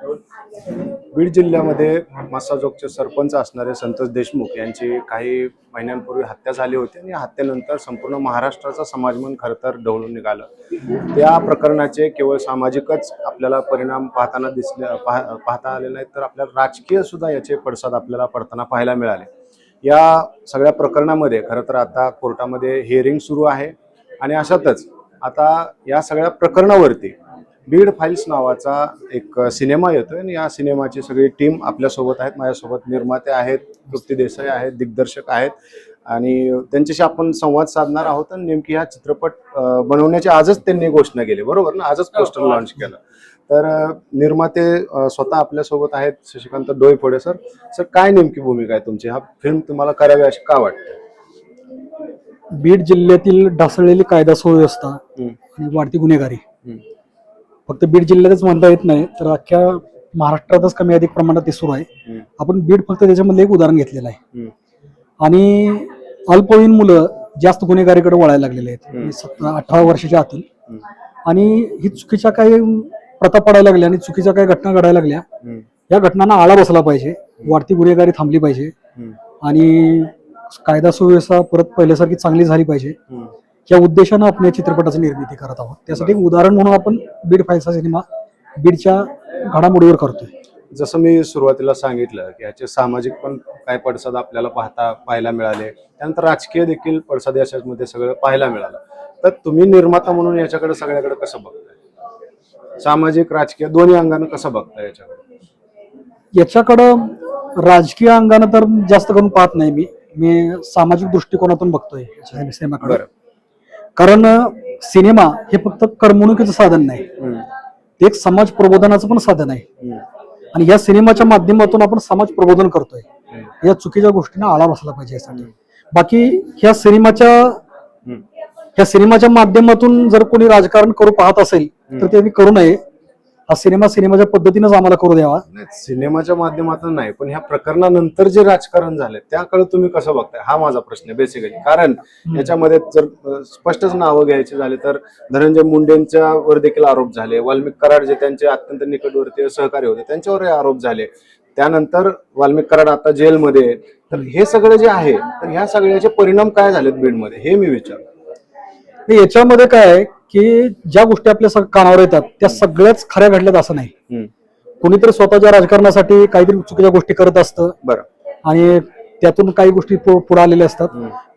बीड जिल्ह्यामध्ये मस्साजोगचे सरपंच असणारे संतोष देशमुख यांची काही महिन्यांपूर्वी हत्या झाली होती आणि या हत्येनंतर संपूर्ण महाराष्ट्राचा समाजमन खरं तर ढवळून निघालं। त्या प्रकरणाचे केवळ सामाजिकच आपल्याला परिणाम पाहता आले नाहीत, तर आपल्याला राजकीय सुद्धा याचे पडसाद आपल्याला पडताना पाहायला मिळाले। या सगळ्या प्रकरणामध्ये खरं तर आता कोर्टामध्ये हिअरिंग सुरू आहे आणि अशातच आता या सगळ्या प्रकरणावरती बीड फाइल्स नावाचा एक सिनेमा येतोय आणि या सिनेमाची सगळी टीम आपल्यासोबत आहेत। माझ्यासोबत निर्माते आहेत, तृप्ती देसाई आहेत, दिग्दर्शक आहेत आणि त्यांच्याशी आपण संवाद साधणार आहोत। आणि नेमकी हा चित्रपट बनवण्याची आजच त्यांनी घोषणा केली, बरोबर ना? आजच पोस्टर लॉन्च केलं। तर निर्माते स्वतः आपल्यासोबत आहेत, शशिकांत डोईफोडे सर। सर, काय नेमकी भूमिका आहे तुमची? हा फिल्म तुम्हाला करावी अशी का वाटते? बीड जिल्ह्यातील ढासळलेली कायदा सुव्यवस्था आणि वाढती गुन्हेगारी फक्त बीड जिल्ह्यातच म्हणता येत नाही, तर अख्ख्या महाराष्ट्रातच कमी अधिक प्रमाणात ते सुरू आहे। आपण बीड फक्त त्याच्यामधलं एक उदाहरण घेतलेलं आहे। आणि अल्पवयीन मुलं जास्त गुन्हेगारीकडे वळायला लागलेले आहेत, 17-18 वर्षाच्या आतील। आणि ही चुकीच्या काही प्रथा पडायला लागल्या आणि चुकीच्या काही घटना घडायला लागल्या। या घटनांना आळा बसला पाहिजे, वाढती गुन्हेगारी थांबली पाहिजे आणि कायदा सुव्यवस्था परत पहिल्यासारखी चांगली झाली पाहिजे, या उद्देशानं आपण या चित्रपटाची निर्मिती करत आहोत। त्यासाठी एक उदाहरण म्हणून आपण बीड फाइल्सचा सिनेमा बीडच्या घडामोडीवर करतोय। जसं मी सुरुवातीला सांगितलं की याचे सामाजिक पण काय पडसाद आपल्याला पाहायला मिळाले, त्यानंतर राजकीय देखील पडसाद याच्यामध्ये सगळं पाहायला मिळालं। तर तुम्ही निर्माता म्हणून याच्याकडे सगळ्याकडे कसं बघताय? सामाजिक राजकीय दोन्ही अंगानं कसं बघताय याच्याकडं? राजकीय अंगानं तर जास्त करून पाहत नाही मी सामाजिक दृष्टिकोनातून बघतोय सिनेमाकडे। कारण सिनेमा हे फक्त करमणुकीचं साधन नाही, ते एक समाज प्रबोधनाचं पण साधन आहे। आणि या सिनेमाच्या माध्यमातून आपण समाज प्रबोधन करतोय, या चुकीच्या गोष्टींना आळा बसला पाहिजे यासाठी। बाकी ह्या सिनेमाच्या माध्यमातून जर कोणी राजकारण करू पाहत असेल तर त्यांनी करू नये। हा सिनेमाच्या पद्धतीनेच आम्हाला करू द्यावा। सिनेमाच्या माध्यमातून नाही, पण ह्या प्रकरणानंतर जे राजकारण झाले त्याकडे तुम्ही कसं बघताय, हा माझा प्रश्न बेसिकली। कारण याच्यामध्ये जर स्पष्टच नावं घ्यायची झाले तर धनंजय मुंडेंच्या वर देखील आरोप झाले, वाल्मिक कराड जे त्यांचे अत्यंत निकटवर्तीय सहकारी होते त्यांच्यावर आरोप झाले, त्यानंतर वाल्मिक कराड आता जेलमध्ये। तर हे सगळं जे आहे, तर ह्या सगळ्याचे परिणाम काय झालेत बीडमध्ये हे मी विचारतो। याच्यामध्ये काय आहे की ज्या गोष्टी आपल्या कानावर येतात त्या सगळ्याच खऱ्या घडल्यात असं नाही। कोणीतरी स्वतःच्या राजकारणासाठी काहीतरी चुकीच्या गोष्टी करत असतं, बरं, आणि त्यातून काही गोष्टी पुढे आलेल्या असतात।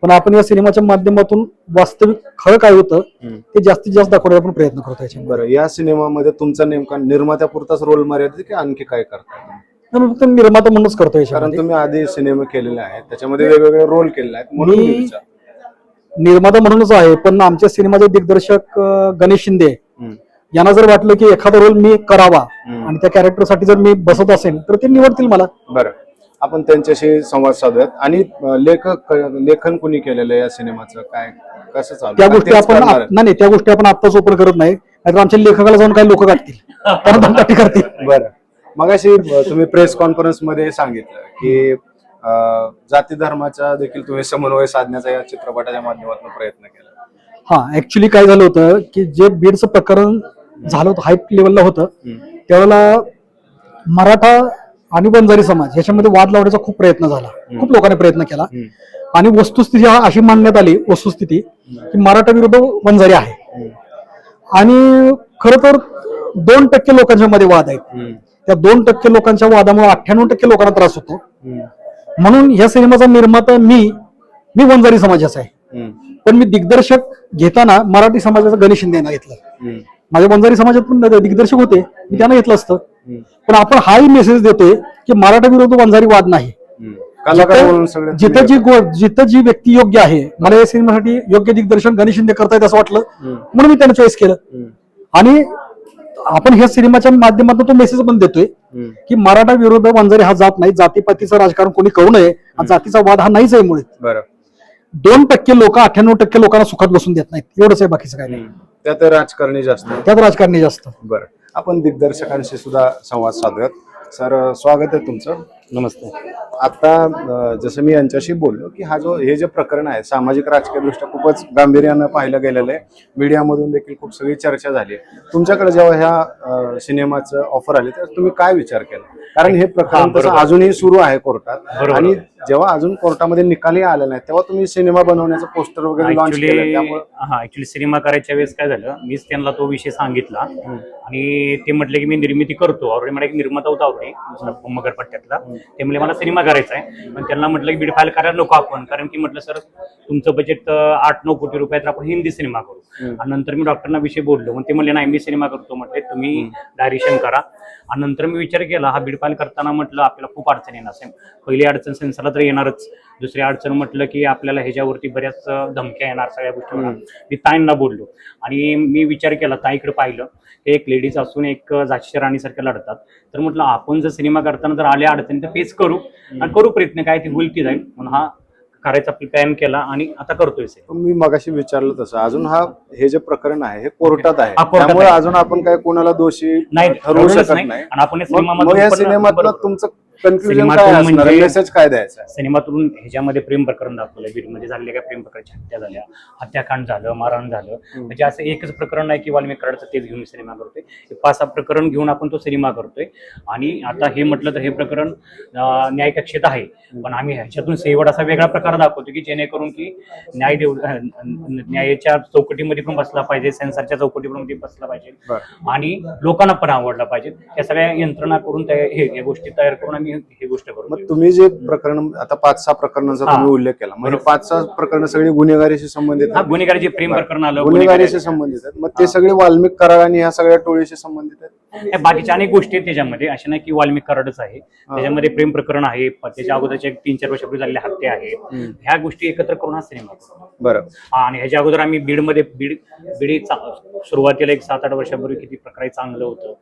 पण आपण या सिनेमाच्या माध्यमातून वास्तविक खरं काय होतं ते जास्तीत जास्त दाखवण्याचा आपण प्रयत्न करतो। बरं, या सिनेमामध्ये तुमचा नेमका निर्मात्यापुरताच रोल मर्यादित की आणखी काय करताय? मी फक्त निर्माता म्हणूनच करतोय, कारण तुम्ही आधी सिनेमा केलेले आहेत, त्याच्यामध्ये वेगवेगळे रोल केलेले आहेत म्हणून निर्माता म्हणूनच आहे। पण आमच्या सिनेमाचे दिग्दर्शक गणेश शिंदे यांना जर वाटलं की एखादा रोल मी करावा आणि त्या कॅरेक्टरसाठी जर मी बसत असेल तर ते निवडतील मला। बरं, आपण त्यांच्याशी संवाद साधूयात। आणि लेखन कुणी केलेलं या सिनेमाचं, काय कसं चालू त्या गोष्टी आपण नाही, त्या गोष्टी आपण आत्ताच ओपन करत नाही, नाहीतर आमच्या लेखकाला जाऊन काही लोक काढतील, त्यांना करतील। बरं, मगाशी तुम्ही प्रेस कॉन्फरन्स मध्ये सांगितलं की जाती धर्माचा देखील तुम्ही समन्वय साधण्याचा या चित्रपटाच्या माध्यमातून प्रयत्न केला। हा, ऍक्च्युली काय झालं होतं की जे बीडचं प्रकरण झालं होतं हाय लेवलला होतं, त्यावेळेला मराठा आणि वंजारी समाज याच्यामध्ये वाद लावण्याचा खूप प्रयत्न झाला, खूप लोकांनी प्रयत्न केला। आणि वस्तुस्थिती अशी मांडण्यात आली वस्तुस्थिती की मराठा विरुद्ध वंजारी आहे। आणि खरं तर 2% लोकांच्या मध्ये वाद आहेत, त्या 2% लोकांच्या वादामुळे 98% लोकांना त्रास होतो। म्हणून या सिनेमाचा निर्माता मी वंजारी समाजाचा आहे, पण मी दिग्दर्शक घेताना मराठी समाजाचा गणेश शिंदे यांना घेतलं। माझ्या वंजारी समाजात पण दिग्दर्शक होते, मी त्यांना घेतलं असतं। पण आपण हाही मेसेज देतोय की मराठा विरुद्ध वंजारी वाद नाही, जिथं जी व्यक्ती योग्य आहे, मला या सिनेमासाठी योग्य दिग्दर्शन गणेश शिंदे करतायत असं वाटलं म्हणून मी त्यांना चॉईस केलं। आणि आपण ह्या सिनेमाच्या माध्यमातून तो मेसेज पण देतोय की मराठा विरुद्ध वंजारी हा जात नाही, जातीपातीचं राजकारण कोणी करू नये, जातीचा वाद हा नाहीच आहे मुळे। 2% लोक 98% लोकांना सुखात बसून देत नाहीत, एवढंच आहे, बाकीचं काय नाही। त्यात राजकारणी जास्त बरं, आपण दिग्दर्शकांशी सुद्धा संवाद साधूयात। सर स्वागत आहे तुमचं. नमस्ते. आता जसं मी यांच्याशी बोललो की हे जे प्रकरण आहे सामाजिक राजकीय दृष्ट्या खूपच गांभीर्यानं पाहिलं गेलेलं आहे. मीडियामधून देखील खूप सगळी चर्चा झाली आहे. तुमच्याकडे जेव्हा ह्या सिनेमाचं ऑफर आली तर तुम्ही काय विचार केला? कारण हे प्रकरण तसं अजूनही सुरू आहे कोर्टात आणि जेव्हा अजून कोर्टामध्ये निकालही आले नाही तेव्हा तुम्ही सिनेमा बनवण्याचं पोस्टर वगैरे लॉन्च केलं. त्यामुळे ऍक्च्युली सिनेमा करायच्या वेळेस काय झालं, मीच त्यांना तो विषय सांगितला आणि ते म्हटले की मी निर्मिती करतो. ऑलरेडी मला एक निर्माता होता ऑलरेडी मगरपट्ट्यातला. ते म्हणजे मला सिनेमा करायचा आहे, पण त्यांना म्हटलं की बीड फाईल करायला नको आपण, कारण की म्हटलं सर तुमचं बजेट 8-9 कोटी रुपये तर आपण हिंदी सिनेमा करू. आणि नंतर मी डॉक्टरना विषय बोललो, मग ते म्हणले नाही मी सिनेमा करतो. म्हटले तुम्ही डायरेक्शन करा. आणि नंतर मी विचार केला हा बीड फाईल करताना म्हटलं आपल्याला खूप अडचण येणार असेल. पहिली अडचण सेन्सरला तर येणारच, दुसरी अडचण म्हटलं की आपल्याला ह्याच्यावरती बऱ्याच धमक्या येणार सगळ्या गोष्टी. मी ताईंना बोललो आणि मी विचार केला, ताईकडे पाहिलं एक लेडीज असून एक झाशी राणीसारख्या लढतात, तर म्हटलं आपण जर सिनेमा करताना जर आल्या अडचणी तर फेस करू आणि करू प्रयत्न, काय ती होईल ती जाईल. म्हणून हा करायचा प्लॅन केला आणि आता करतोय. मी मगाशी विचारलं तसं अजून हे जे प्रकरण आहे हे कोर्टात आहे, कोर्टात त्यामुळे आहे. अजून आपण काय कोणाला दोषी नाही ठरवू शकत नाही. नाही. आणि आपण मग या सिनेमातलं तुमचं कन्फ्युजन काय असणार, मेसेज काय द्यायचा? सिनेमातून ह्याच्यामध्ये प्रेम प्रकरण दाखवलंय. बीडमध्ये झालेल्या काय प्रेम प्रकरणाची हत्या झाल्या, हत्याकांड झालं, मारहाण झालं. म्हणजे असं एकच प्रकरण नाही की वाल्मिक कराडचं तेच घेऊन सिनेमा करतोय. 5-6 प्रकरण घेऊन आपण तो सिनेमा करतोय. आणि आता हे म्हटलं तर हे प्रकरण न्यायकक्षेत आहे, पण आम्ही ह्याच्यातून शेवट असा वेगळा प्रकार दाखवतो की जेणेकरून की न्यायाच्या चौकटीमध्ये पण बसला पाहिजे, सेन्सरच्या चौकटीमध्ये बसला पाहिजे आणि लोकांना पण आवडला पाहिजे. या सगळ्या यंत्रणा करून हे गोष्टी तयार करून आम्ही ही गोष्ट करू. मग तुम्ही जे प्रकरण आता 5-6 प्रकरणांचा तुम्ही उल्लेख केला, म्हणजे 5-6 प्रकरण सगळी गुन्हेगारीशी संबंधित आहेत. गुन्हेगारी प्रेम प्रकरण आलं, गुन्हेगारीशी संबंधित आहेत. मग ते सगळे वाल्मिक कराड आणि ह्या सगळ्या टोळीशी संबंधित आहेत. बाकीच्या अनेक गोष्टी आहेत त्याच्यामध्ये, अशा नाही की वाल्मिक कराडच आहे. त्याच्यामध्ये प्रेम प्रकरण आहे, त्याच्या अगोदरच्या 3-4 वर्षापूर्वी झालेल्या हत्या आहेत. ह्या गोष्टी एकत्र करून हा सिनेमा करतो. बरं. आणि ह्याच्या अगोदर आम्ही बीड सुरुवातीला एक 7-8 वर्षापूर्वी किती प्रकारे चांगलं होतं,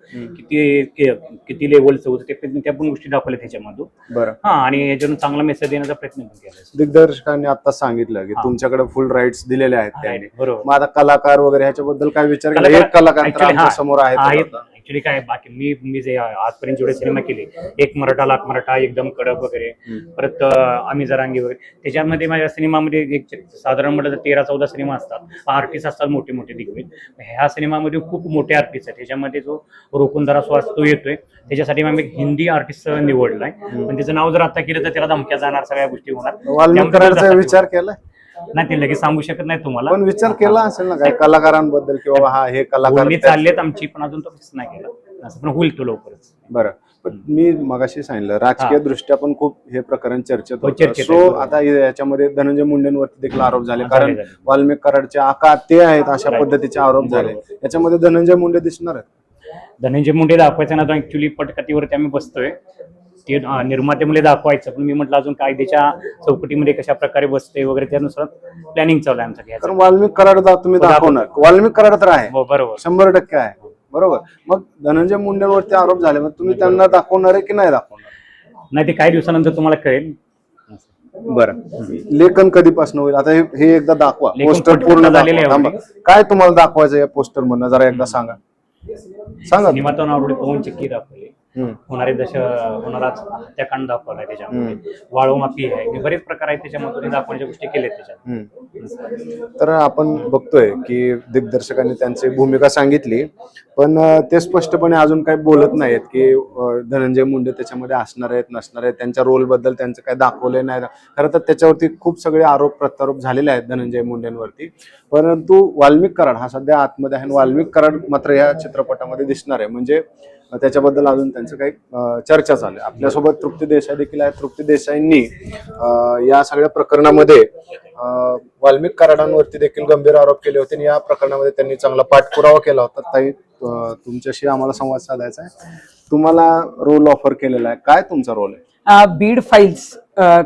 किती लेवलचं होतं, त्या पण गोष्टी दाखवल्या त्याच्यामधून. बरं. आणि याच्यातून चांगला मेसेज देण्याचा प्रयत्न पण केला. दिग्दर्शकांनी आता सांगितलं की तुमच्याकडे फुल राईट्स दिलेले आहेत त्यांनी. बरोबर. मग आता कलाकार वगैरे ह्याच्याबद्दल काय विचार केला? एक कलाकार तर आमच्या समोर आहेत. ऍक्च्युली काय बाकी मी जे आजपर्यंत जेवढे सिनेमा केले, एक मराठा लाख मराठा, एकदम कडक वगैरे, परत आम्ही जरांगी वगैरे, त्याच्यामध्ये माझ्या सिनेमामध्ये एक साधारण म्हटलं तर 13-14 सिनेमा असतात. आर्टिस्ट असतात मोठे मोठे दिग्गज. ह्या सिनेमामध्ये खूप मोठे आर्टिस्ट आहेत. त्याच्यामध्ये जो रोकुंदरा सुहास तो येतोय, त्याच्यासाठी आम्ही हिंदी आर्टिस्ट निवडलाय. पण त्याचं नाव जर आता केलं तर त्याला धमक्या जाणार, सगळ्या गोष्टी होणार. वाल्मिक कराडचा विचार केलाय? नाही, ते लगेच सांगू शकत नाही तुम्हाला, पण विचार केला असेल ना काय कलाकारांबद्दल किंवा हा हे कलाकार चाललेत आमची, पण अजून तो फिक्स नाही केला. असं पण होईल तो लवकरच. बरं. पण मी मगाशी सांगितलं राजकीय दृष्ट्या पण खूप हे प्रकरण चर्चेत होतं. चर्चेत सो आता याच्यामध्ये धनंजय मुंडेंवरती देखील आरोप झाले, कारण वाल्मिक कराडचे आका ते आहेत अशा पद्धतीचे आरोप झाले. याच्यामध्ये धनंजय मुंडे दिसणार आहेत? धनंजय मुंडे दाखवायचं ना, ऍक्च्युली पटकथीवरती आम्ही बसतोय. ते निर्मात्यामुळे दाखवायचं, पण मी म्हटलं अजून कायद्याच्या चौकटीमध्ये कशा प्रकारे बसते वगैरे त्यानुसार प्लॅनिंग चालू आहे आमचं. कारण वाल्मिक कराड तुम्ही दाखवणार, वाल्मिक कराड तर आहे, बरोबर, 100% आहे, बरोबर. मग धनंजय मुंडेवरती आरोप झाले, मग तुम्ही त्यांना दाखवणार आहे की नाही दाखवणार? नाही, ते काही दिवसानंतर तुम्हाला कळेल. बरं. लेखन कधीपासून होईल? आता हे एकदा दाखवा, पोस्टर पूर्ण झालेले दाखवा. काय तुम्हाला दाखवायचं या पोस्टर मधनं जरा एकदा सांगा. सिनेमातून आवडली पवन चक्की दाखवली, होणारा हत्याकांड दाखवलाय, त्याच्यामध्ये वाळू माफी आहे, बरेच प्रकार आहेत त्याच्यामधून दाखवण्याच्या गोष्टी केल्यात त्याच्यात. तर आपण बघतोय की दिग्दर्शकांनी त्यांची भूमिका सांगितली, पण ते स्पष्टपणे अजून काही बोलत नाहीत की धनंजय मुंडे त्याच्यामध्ये असणार आहेत नसणार आहेत. त्यांच्या रोल बद्दल त्यांचं काही दाखवलं नाही. खरं तर त्याच्यावरती खूप सगळे आरोप प्रत्यारोप झालेले आहेत धनंजय मुंडेंवरती. परंतु वाल्मिक कराड हा सध्या आतमध्ये आहे, वाल्मिक कराड मात्र या चित्रपटामध्ये दिसणार आहे. म्हणजे त्याच्याबद्दल अजून त्यांचं काही चर्चा चालू आहे. आपल्यासोबत तृप्ती देसाई देखील आहे. तृप्ती देसाईंनी या सगळ्या प्रकरणामध्ये वाल्मिक कराडांवरती देखील गंभीर आरोप केले होते आणि या प्रकरणामध्ये त्यांनी चांगला पाठपुरावा केला होता. ताई, तुमच्याशी आम्हाला संवाद साधायचा आहे. तुम्हाला रोल ऑफर केलेला आहे, काय तुमचा रोल आहे? बीड फाईल्स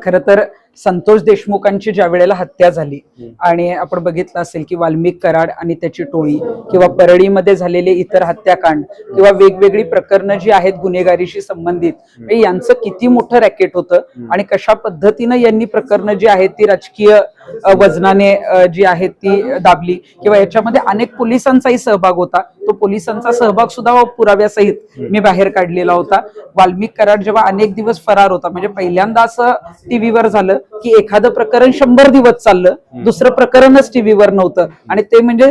खरं तर संतोष देशमुखांची ज्या वेळेला हत्या झाली आणि आपण बघितलं असेल की वाल्मिक कराड आणि त्याची टोळी किंवा परळीमध्ये झालेले इतर हत्याकांड किंवा वेगवेगळी प्रकरणं जी आहेत गुन्हेगारीशी संबंधित, यांचं किती मोठं रॅकेट होतं आणि कशा पद्धतीनं यांनी प्रकरणं जी आहेत ती राजकीय वजनाने जी आहे ती दाबली किंवा याच्यामध्ये अनेक पोलिसांचाही सहभाग होता. तो पोलिसांचा सहभाग सुद्धा पुराव्यासहित मी बाहेर काढलेला होता. वाल्मिक कराड जेव्हा अनेक दिवस फरार होता, म्हणजे पहिल्यांदा असं टीव्हीवर झालं की एखादं प्रकरण 100 दिवस चाललं, दुसरं प्रकरणच टीव्हीवर नव्हतं, आणि ते म्हणजे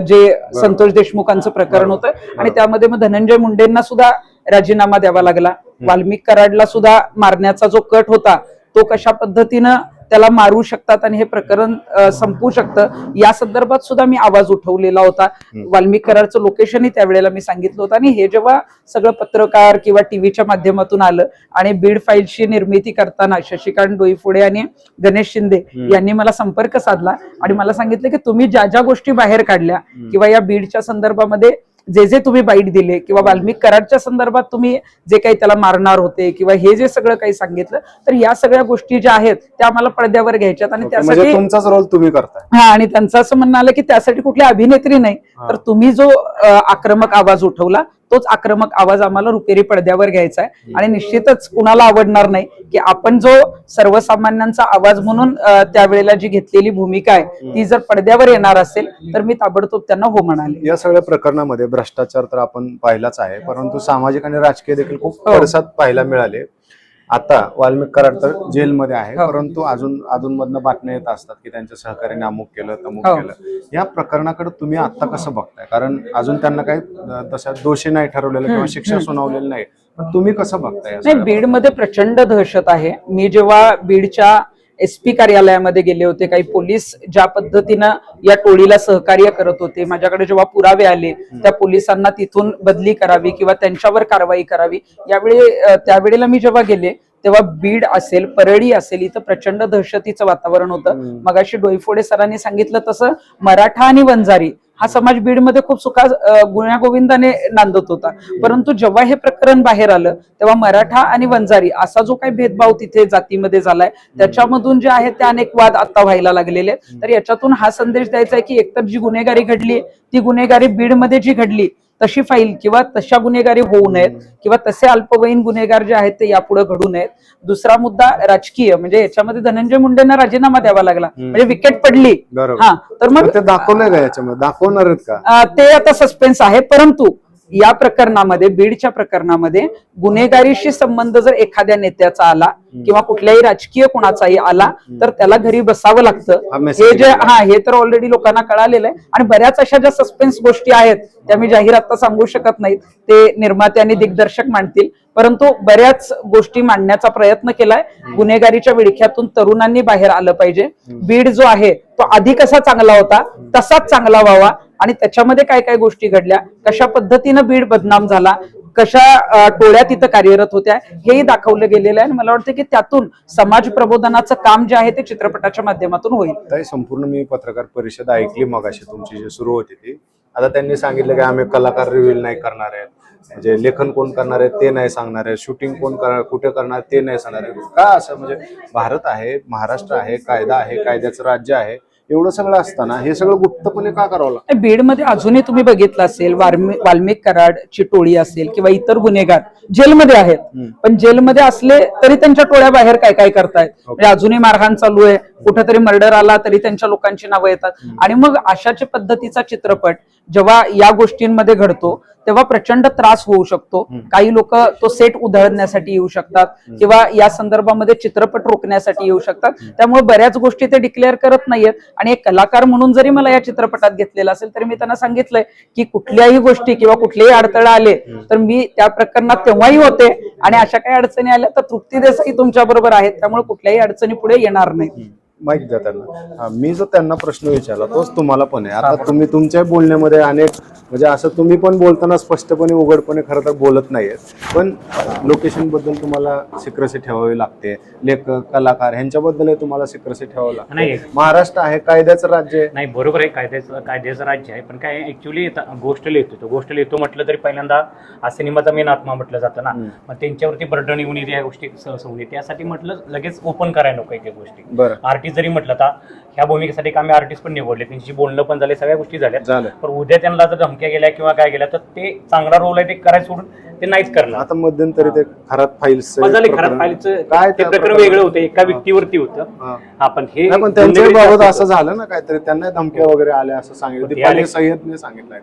जे संतोष देशमुखांचं प्रकरण होतं. आणि त्यामध्ये मग धनंजय मुंडेंना सुद्धा राजीनामा द्यावा लागला. वाल्मिक कराडला सुद्धा मारण्याचा जो कट होता तो कशा पद्धतीनं त्याला मारू शकतात आणि हे प्रकरण संपू शकतं या संदर्भात सुद्धा मी आवाज उठवलेला होता. वाल्मिक कराडचं लोकेशनही त्यावेळेला मी सांगितलं होतं. आणि हे जेव्हा सगळं पत्रकार किंवा टीव्हीच्या माध्यमातून आलं आणि बीड फाईलची निर्मिती करताना शशिकांत डोईफोडे आणि गणेश शिंदे यांनी मला संपर्क साधला आणि मला सांगितलं की तुम्ही ज्या ज्या गोष्टी बाहेर काढल्या किंवा या बीडच्या संदर्भामध्ये जे तुम्ही बाईट दिले किंवा वाल्मिक कराडच्या संदर्भात तुम्ही जे काही त्याला मारणार होते किंवा हे जे सगळं काही सांगितलं, तर या सगळ्या गोष्टी ज्या आहेत त्या आम्हाला पडद्यावर घ्यायच्यात. आणि त्यासाठी तुमचाच रोल तुम्ही करताय. हा, आणि त्यांचं असं म्हणणं आलं की त्यासाठी कुठली अभिनेत्री नाही, तर तुम्ही जो आक्रमक आवाज उठवला तोच आक्रमक आवाज आम्हाला रुपेरी पडद्यावर घ्यायचा आहे. आणि निश्चितच कुणाला आवडणार नाही की आपण जो सर्वसामान्यांचा आवाज म्हणून त्यावेळेला जी घेतलेली भूमिका आहे ती जर पडद्यावर येणार असेल तर मी ताबडतोब त्यांना हो म्हणाले. या सगळ्या प्रकरणामध्ये भ्रष्टाचार तर आपण पाहिलाच आहे, परंतु सामाजिक आणि राजकीय देखील खूप पडसाद पाहायला मिळाले. आता वाल्मिक कराड तर जेलमध्ये आहे, परंतु अधूनमधनं बातम्या येत असतात की त्यांच्या सहकार्याने अमुक केलं तमुक केलं. या प्रकरणाकडे तुम्ही आता कसं बघताय? कारण अजून त्यांना काही तशा दोषी नाही ठरवलेलं किंवा शिक्षा सुनावलेली नाही, पण तुम्ही कसं बघताय? नाही, बीडमध्ये प्रचंड दहशत आहे. मी जेव्हा बीडच्या SP कार्यालयामध्ये गेले होते, काही पोलीस ज्या पद्धतीनं या टोळीला सहकार्य करत होते, माझ्याकडे जेव्हा पुरावे आले त्या पोलिसांना तिथून बदली करावी किंवा त्यांच्यावर कारवाई करावी, त्यावेळेला मी जेव्हा गेले तेव्हा बीड असेल, परळी असेल, इथं प्रचंड दहशतीचं वातावरण होतं. मगाशी डोईफोडे सरांनी सांगितलं तसं मराठा आणि वंजारी हा समाज बीडमध्ये खूप गुण्यागोविंदाने नांदत होता. परंतु जेव्हा हे प्रकरण बाहेर आलं तेव्हा मराठा आणि वंजारी असा जो काही भेदभाव तिथे जातीमध्ये झालाय त्याच्यामधून जे आहेत ते अनेक वाद आता व्हायला लागलेले आहेत. तर याच्यातून हा संदेश द्यायचा आहे की एकतर जी गुन्हेगारी घडली ती गुन्हेगारी बीडमध्ये जी घडली तशी फाईल किंवा तशा गुन्हेगारी होऊ नयेत किंवा तसे अल्पवयीन गुन्हेगार जे आहेत ते यापुढे घडू नयेत. दुसरा मुद्दा राजकीय, म्हणजे याच्यामध्ये धनंजय मुंडेंना राजीनामा द्यावा लागला, म्हणजे विकेट पडली. हा, तर मग ते दाखवलंय का याच्यामध्ये? दाखवणार आहेत का ते आता सस्पेन्स आहे. परंतु या प्रकरणामध्ये, बीडच्या प्रकरणामध्ये गुन्हेगारीशी संबंध जर एखाद्या नेत्याचा आला किंवा कुठल्याही राजकीय कोणाचाही आला तर त्याला घरी बसावं लागतं. हे तर ऑलरेडी लोकांना कळालेलं आहे. आणि बऱ्याच अशा ज्या सस्पेन्स गोष्टी आहेत त्या मी जाहीर आता सांगू शकत नाहीत, ते निर्माते आणि दिग्दर्शक मांडतील. परंतु बऱ्याच गोष्टी मांडण्याचा प्रयत्न केलाय. गुन्हेगारीच्या विळख्यातून तरुणांनी बाहेर आलं पाहिजे. बीड जो आहे तो आधी कसा चांगला होता तसाच चांगला व्हावा. आणि त्याच्यामध्ये काय काय गोष्टी घडल्या, कशा पद्धतीनं बीड बदनाम झाला, कशा टोळ्या तिथं कार्यरत होत्या, हेही दाखवलं गेलेलं आहे. आणि मला वाटतं की त्यातून समाज प्रबोधनाचं काम जे आहे ते चित्रपटाच्या माध्यमातून होईल. संपूर्ण मी पत्रकार परिषद ऐकली मगाशी तुमची जी सुरू होती ती. आता त्यांनी सांगितलं की आम्ही कलाकार रिव्हील नाही करणार आहेत, म्हणजे लेखन कोण करणार आहे ते नाही सांगणार आहे, शूटिंग कोण कुठे करणार ते नाही सांगणार आहे. का असं? म्हणजे भारत आहे, महाराष्ट्र आहे, कायदा आहे, कायद्याचं राज्य आहे, एवढं सगळं असताना हे सगळं गुप्तपणे का करावं लागतं? बीडमध्ये अजूनही तुम्ही बघितलं असेल, वाल्मिक कराडची टोळी असेल किंवा इतर गुन्हेगार जेलमध्ये आहेत, पण जेलमध्ये असले तरी त्यांच्या टोळ्या बाहेर काय काय करतायत. म्हणजे अजूनही मारहाण चालू आहे, कुठेतरी मर्डर आला तरी त्यांच्या लोकांची नावं येतात. आणि मग अशाच्या पद्धतीचा चित्रपट जेव्हा या गोष्टींमध्ये घडतो तेव्हा प्रचंड त्रास होऊ शकतो. काही लोक तो सेट उधळण्यासाठी येऊ शकतात किंवा या संदर्भामध्ये चित्रपट रोखण्यासाठी येऊ शकतात. त्यामुळे बऱ्याच गोष्टी ते डिक्लेअर करत नाहीयेत. आणि एक कलाकार म्हणून जरी मला या चित्रपटात घेतलेलं असेल तरी मी त्यांना सांगितलंय की कुठल्याही गोष्टी किंवा कुठलेही अडथळे आले तर मी त्या प्रकरणात तेव्हाही होते. आणि अशा काही अडचणी आल्या तर तृप्ती देसाई तुमच्या बरोबर आहेत, त्यामुळे कुठल्याही अडचणी पुढे येणार नाही. माहित द्या त्यांना. मी जो त्यांना प्रश्न विचारला तोच तुम्हाला पण आहे. आता तुम्ही तुमच्या बोलण्यामध्ये अनेक, म्हणजे असं तुम्ही पण बोलताना स्पष्टपणे उघडपणे खरं तर बोलत नाहीये, पण लोकेशन बद्दल तुम्हाला सिक्रेसी ठेवावी लागते, लेखक कलाकार ह्यांच्याबद्दल तुम्हाला सिक्रेसी ठेवावी लागते. महाराष्ट्र आहे, कायद्याचं राज्य आहे. नाही, बरोबर आहे, कायद्याचं राज्य आहे. पण काय ऍक्च्युली गोष्ट लिहितो म्हटलं तरी पहिल्यांदा हा सिनेमाचा मेन आत्मा म्हटलं जातं ना, मग त्यांच्यावरती बर्डन येऊन या गोष्टी सहज होऊन त्यासाठी म्हटलं लगेच ओपन करायला नको काही गोष्टी. बरं, आर्टिस्ट जरी म्हटलं तर ह्या भूमिकेसाठी एक आम्ही आर्टिस्ट पण निवडले, त्यांची बोलणं पण झाले, सगळ्या गोष्टी झाल्या. झालं. पण उद्या त्यांना जर धमक्या गेल्या किंवा काय गेल्या तर ते चांगला रोल आहे ते करायचं सोडून ते नाहीच करणार. आता मध्यंतरी ते खरात फाईल्स झाले खराब फाईलचं काय ते त्या प्रकरण वेगळं होतं, एका व्यक्तीवरती होतं. आपण हे नाही, पण त्यांच्याही बाबत असं झालं ना काहीतरी, त्यांना धमक्या वगैरे आल्या असं सांगितलं, ते दीपाली आले. सय्यदने सांगितलंय.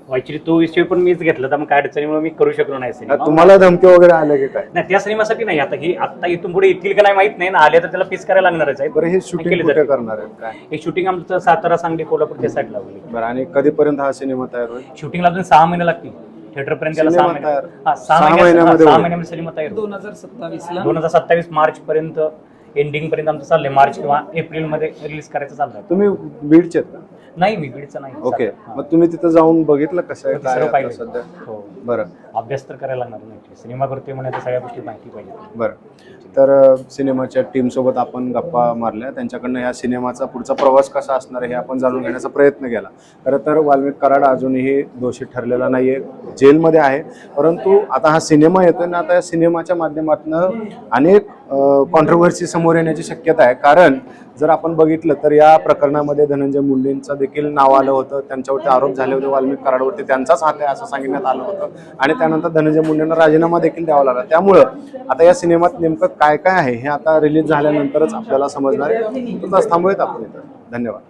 ऍक्च्युली तो विषय पण मीच घेतला तर मग काय अडचणीमुळे मी करू शकलो नाही सिनेमा. तुम्हाला धमक्या वगैरे आल्या की काय? नाही त्या सिनेमासाठी नाही, आता इथून पुढे येतील का नाही माहित नाही ना, आले तर त्याला फेस करायला लागणारच आहे. बरं, हे शूटिंग केले कुठे जाते. करणार आहे काय? हे शूटिंग आमचं सातारा, सांगली, कोल्हापूर त्या साईड लावली. बरं, आणि कधीपर्यंत हा सिनेमा तयार होईल? शूटिंगला अजून 6 महिने लागतील. थिएटर पर्यंत त्याला सिनेमा 6 महिने. तयार. हा, 6 सहा महिन्यामध्ये महिन्यामध्ये होईल. 6 महिन्यामध्ये सिनेमा तयार होईल. 2027 2027 मार्च पर्यंत, एंडिंग पर्यंत आमचं चाललंय. मार्च किंवा एप्रिल मध्ये रिलीज करायचं चाललंय. तुम्ही बीडचे आहेत का? नाही, मी बीडचं नाही. ओके, हा. मग तुम्ही तिथं जाऊन बघितलं कसं आहे ते काय सर्व आहे पाहिलं. आता सध्या? हो. बरं अभ्यास तर करायला लागणार नाही, सिनेमा करतोय म्हणजे सगळ्या गोष्टी माहिती पाहिजे. बरं, तर सिनेमाच्या टीमसोबत आपण गप्पा मारल्या, त्यांच्याकडनं या सिनेमाचा पुढचा प्रवास कसा असणार आहे हे आपण जाणून घेण्याचा प्रयत्न केला. खरं तर वाल्मिक कराड अजूनही दोषी ठरलेला नाही आहे, जेलमध्ये आहे. परंतु आता हा सिनेमा येतोय ना, आता या सिनेमाच्या माध्यमातून अनेक कॉन्ट्रोव्हर्सी समोर येण्याची शक्यता आहे. कारण जर आपण बघितलं तर या प्रकरणामध्ये धनंजय मुंडेंचं देखील नाव आलं होतं, त्यांच्यावरती आरोप झाले होते, वाल्मिक कराडवरती त्यांचाच हात आहे असं सांगण्यात आलं होतं, आणि त्यानंतर धनंजय मुंडेंना राजीनामा देखील द्यावा लागला. त्यामुळं आता या सिनेमात नेमकं काय काय आहे हे आता रिलीज झाल्यानंतरच आपल्याला समजणार आहे. तुझा थांबूयात आपण इथं. धन्यवाद.